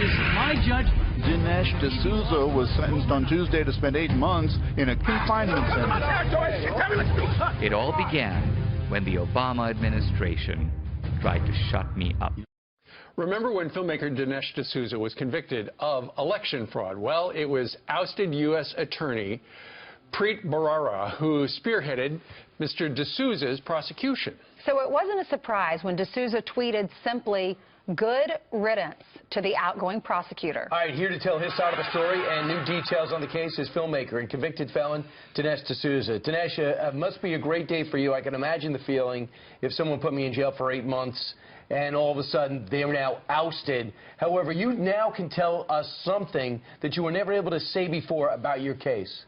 is my judgment. Dinesh D'Souza was sentenced on Tuesday to spend 8 months in a confinement center. It all began when the Obama administration tried to shut me up. Remember when filmmaker Dinesh D'Souza was convicted of election fraud? Well, it was ousted U.S. Attorney Preet Bharara who spearheaded Mr. D'Souza's prosecution. So it wasn't a surprise when D'Souza tweeted simply, "Good riddance" to the outgoing prosecutor. All right, here to tell his side of the story and new details on the case is filmmaker and convicted felon Dinesh D'Souza. Dinesh, it must be a great day for you. I can imagine the feeling if someone put me in jail for 8 months and all of a sudden they're now ousted. However, you now can tell us something that you were never able to say before about your case.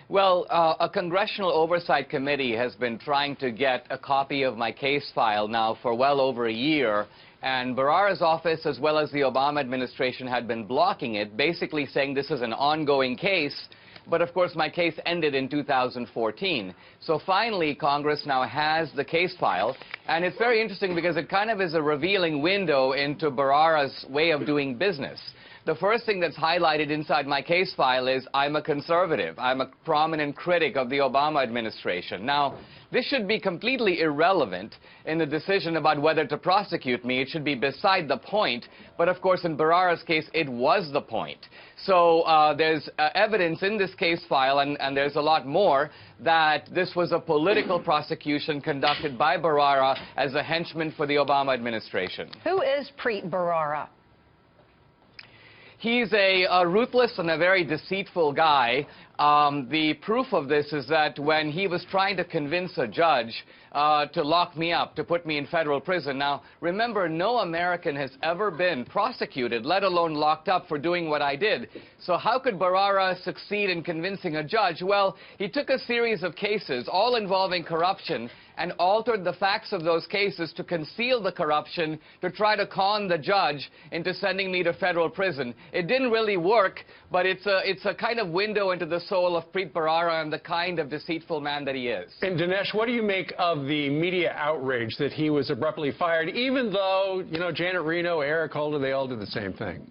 Well, a congressional oversight committee has been trying to get a copy of my case file now for well over a year, and Bharara's office as well as the Obama administration had been blocking it, basically saying this is an ongoing case. But of course my case ended in 2014. So finally Congress now has the case file, and it's very interesting because it kind of is a revealing window into Bharara's way of doing business. The first thing that's highlighted inside my case file is I'm a conservative. I'm a prominent critic of the Obama administration. Now, this should be completely irrelevant in the decision about whether to prosecute me. It should be beside the point. But of course, in Bharara's case, it was the point. So there's evidence in this case file, and there's a lot more, that this was a political prosecution conducted by Bharara as a henchman for the Obama administration. Who is Preet Bharara? He's a ruthless and a very deceitful guy. The proof of this is that when he was trying to convince a judge to lock me up, to put me in federal prison. Now, remember, no American has ever been prosecuted, let alone locked up for doing what I did. So how could Bharara succeed in convincing a judge? Well, he took a series of cases, all involving corruption, and altered the facts of those cases to conceal the corruption, to try to con the judge into sending me to federal prison. It didn't really work, but it's a kind of window into the soul of Preet Bharara and the kind of deceitful man that he is. And Dinesh, what do you make of the media outrage that he was abruptly fired, even though, you know, Janet Reno, Eric Holder, they all did the same thing?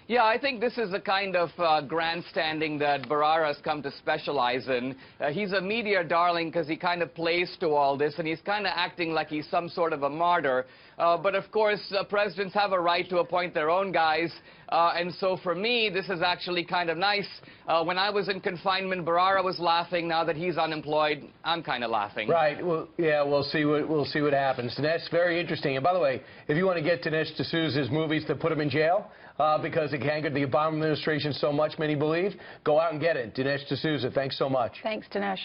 Yeah, I think this is a kind of grandstanding that Bharara's come to specialize in. He's a media darling because he kind of plays to all this, and he's kind of acting like he's some sort of a martyr. But of course, presidents have a right to appoint their own guys. And so for me, this is actually kind of nice. When I was in confinement, Bharara was laughing. Now that he's unemployed, I'm kind of laughing. Right. Well, yeah, we'll see what happens. Dinesh, very interesting. And by the way, if you want to get Dinesh D'Souza's movies to put him in jail, because it angered the Obama administration so much, many believe, go out and get it. Dinesh D'Souza, thanks so much. Thanks, Dinesh.